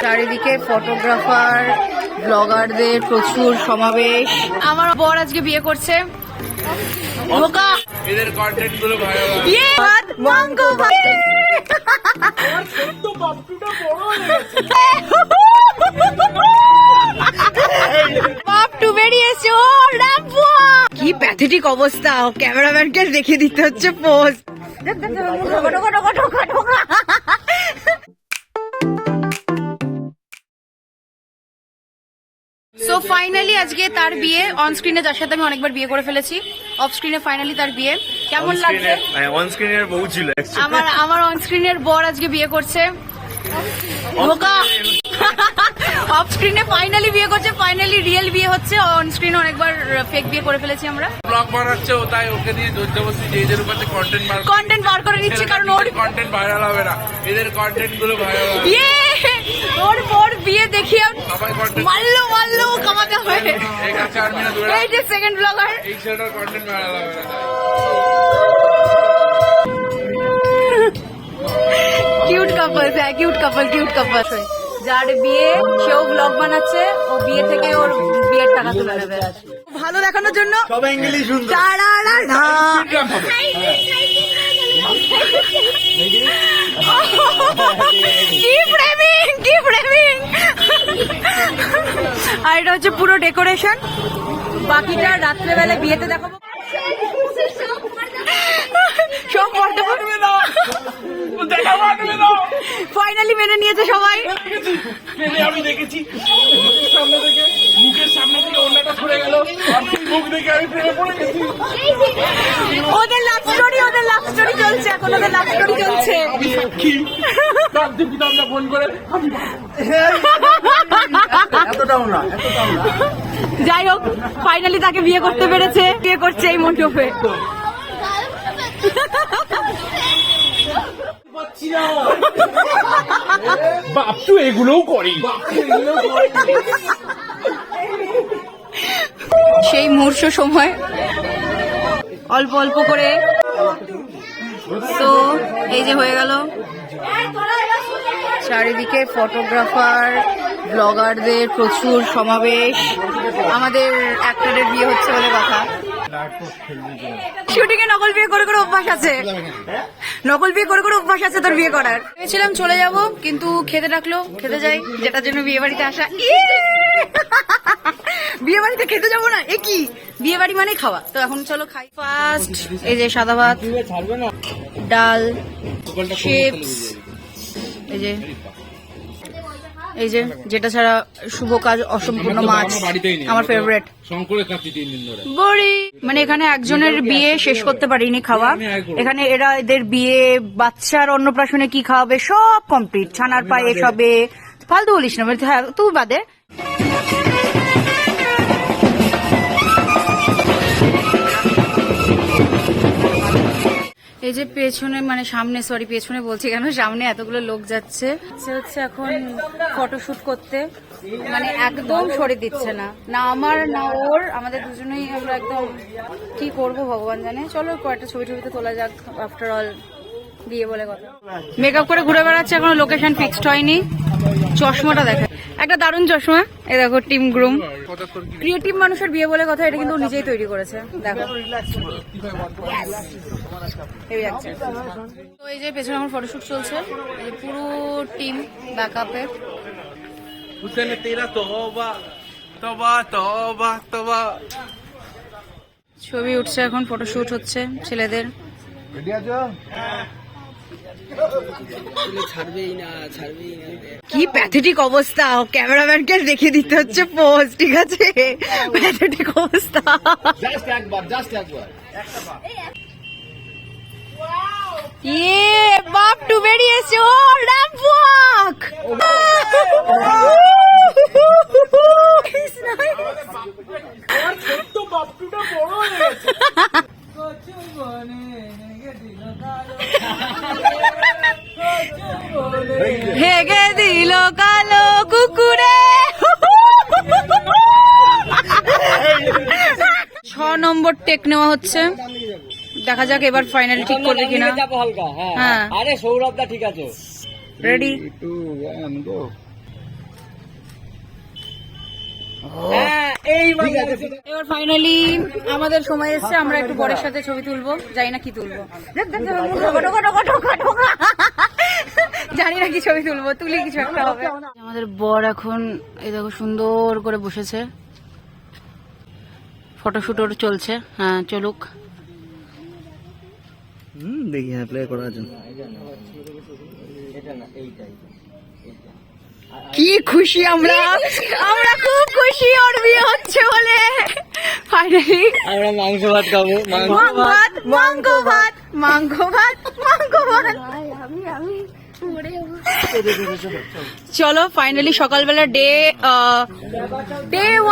চারিদিকে ফটোগ্রাফার ব্লগারদের প্রচুর সমাবেশ। আমার বর আজকে বিয়ে করছে। এদের কন্টেন্ট গুলো ভালো বাপটু বেরিয়েছে। কি প্যাথেটিক অবস্থা, ক্যামেরাম্যানকে দেখে দিতে হচ্ছে পোজ। সো ফাইনালি আজকে তার বিয়ে অন স্ক্রিনে, যার সাথে আমি অনেকবার বিয়ে করে ফেলেছি। অফ স্ক্রিনে ফাইনালি তার বিয়ে। কেমন লাগছে? অন স্ক্রিনের বউ ছিল আমার অন স্ক্রিনের বর আজকে বিয়ে করছে। অফ স্ক্রিনে ফাইনালি বিয়ে করছে, ফাইনালি রিয়েল বিয়ে হচ্ছে। অন স্ক্রিনে অনেকবার ফেক বিয়ে করে ফেলেছি আমরা। ব্লগ বানাচ্ছে ও, তাই ওকে দিয়ে জোরজবস্তি যেদের উপর কন্টেন্ট বার করে নিচ্ছে, কারণ ওর কন্টেন্ট ভাইরাল হবে না। এদের কন্টেন্ট গুলো ভাইরাল হবে। ওর বর বিয়ে দেখিয়ে মারলো কামাতে হবে। এই যে সেকেন্ড ব্লগার, এই ছেলেটার কন্টেন্ট ভাইরাল হবে না। কিউট কাপলস, হ্যাঁ কিউট কাপল। যার বিয়ে সেও ব্লগ বানাচ্ছে, ও বিয়ে থেকে ওর বিয়ের টাকা তুলে নেবে ভালো দেখানোর জন্য। সবাই ইংলিশ শুনতে কি ফ্রেমিং। আর এটা হচ্ছে পুরো ডেকোরেশন। বাকিটা রাত্রেবেলা বিয়েতে দেখাবো। সব পড়তে পারবে না, ফাইনালি মেনে নিয়েছে সবাই। আমি দেখেছি মুখের সামনে থেকে অন্যটা সরে গেল, মুখ দেখে আমি প্রেমে পড়ে গেছি। ওদের লাভ স্টোরি চলছে এখন, চলছে। ফোন করে যাই হোক, ফাইনালি তাকে বিয়ে করতে পেরেছে, বিয়ে করছে এই মণ্ডপে। বাপটু এগুলোও করি। সেই মুহূর্ত সময় অল্প অল্প করে। তো এই যে হয়ে গেল, চারিদিকে ফটোগ্রাফার ব্লগারদের প্রচুর সমাবেশ। আমাদের অ্যাক্টরের বিয়ে হচ্ছে বলে কথা। শুটিং এ নকল বিয়ে করে অভ্যাস আছে, তোর বিয়ে করার। ভেবেছিলাম চলে যাব, কিন্তু খেতে ডাকলো, খেতে যাই, যেটার জন্য বিয়ে বাড়িতে আসা। বিয়ে বাড়িতে খেতে যাবো না, এ কি বিয়ে বাড়ি মানে খাওয়া। তো এখন চলো খাই। ফার্স্ট এই যে সাদা ভাত, ডাল, চিপস, এই যে যেটা ছাড়া শুভ কাজ অসম্পূর্ণ, মাছ আমার ফেভারিট, বড়ি। মানে এখানে একজনের বিয়ে শেষ করতে পারিনি খাওয়া। এখানে এদের বিয়ে, বাচ্চার অন্নপ্রাশনে কি খাওয়াবে সব কমপ্লিট। ছানার পায়ে এসবে ফালতু বলিস না, তুই বাদে। এই যে পেছনে, মানে সামনে, সরি পেছনে বলছি কেন, সামনে এতগুলো লোক যাচ্ছে। হচ্ছে এখন ফটোশুট করতে, মানে একদম সরে দিচ্ছে না আমার না ওর, আমাদের দুজনেই। আমরা একদম কি করব ভগবান জানে। চলো কয়েকটা ছবিতে তোলা যাক, আফটার অল বিয়ে বলে কথা। মেকআপ করে ঘুরে বেড়াচ্ছে, এখনো লোকেশন ফিক্সড হয়নি। চশমাটা দেখা, একটা দারুণ চশমা। এই দেখো, টিম গ্রুম। ক্রিয়েটিভ মানুষের বিয়ে বলে কথা, এটা কিন্তু নিজেই তৈরি করেছে। দেখো তো এই যে পেছনে আমার ফটোশুট চলছে, এই যে পুরো টিম ব্যাকআপে। ছবি উঠছে এখন, ফটোশুট হচ্ছে ছেলেদের। কি প্যাথেটিক অবস্থা, ক্যামেরাম্যানকে দেখে দিতে হচ্ছে পোজ, ঠিক আছে? প্যাথেটিক অবস্থা। বাপটু বেরিয়েছে। ও র্যাম্প ওয়াক। হেগে দিল কালো কুকুরে। 6 নম্বর টেক নেওয়া হচ্ছে। দেখা যাক এবার ফাইনালি ঠিক করবে কিনা। চাপো হালকা, হ্যাঁ হ্যাঁ। আরে সৌরভদা ঠিক আছে। রেডি? 2, 1, go. হ্যাঁ এইবার এবার ফাইনালি আমাদের সময় এসেছে, আমরা একটু বরের সাথে ছবি তুলবো। জানি না কি তুলবো, জানি না কি ছবি তুলবো, তুলি কিছু একটা হবে। আমাদের বর এখন এই দেখো সুন্দর করে বসেছে, ফটোশুটও চলছে। হ্যাঁ চলুক। দেখি হ্যাঁ প্লে করার জন্য এটা না এইটাই। কি খুশি আমরা, আমরা খুব খুশি ওর বিয়ে হচ্ছে বলে। ফাইনালি আমরা মাংস ভাত খাবো, মাংস ভাত, মাংস ভাত, মাংস ভাত, মাংস ভাত। চলো ফাইনালি সকালবেলা ডে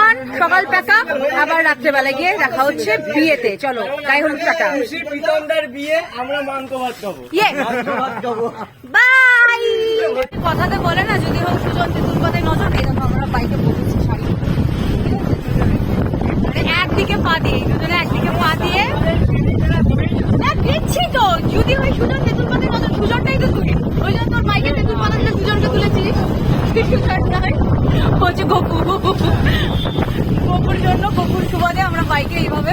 1 সকাল প্যাক আপ, আবার রাত্রেবেলা গিয়ে দেখা হচ্ছে বিয়েতে। চলো গায়ে হলুদ টাকা। প্রীতমদার বিয়ে, আমরা মাংস ভাত খাবো, ইয়ে মাংস ভাত খাবো। বাই। কথাতে বলে না, যদি হোক সুজন তেঁতুল পাতায় নজর। এই দেখো আমরা বাইকে বসেছি শাড়ি, মানে একদিকে পা দিয়ে, দুজনে একদিকে পা দিয়ে দিচ্ছি তো। যদি হয় সুজন তেঁতুল পাতায় নজর, সুজনটাই তো তুলি, ওই জন্য তোর বাইকে তেঁতুল পাতা দিলে সুজনকে তুলেছিস। সুজন নয়, হচ্ছে গপু। গপুর জন্য, গপুর সুবাদে আমরা বাইকে এইভাবে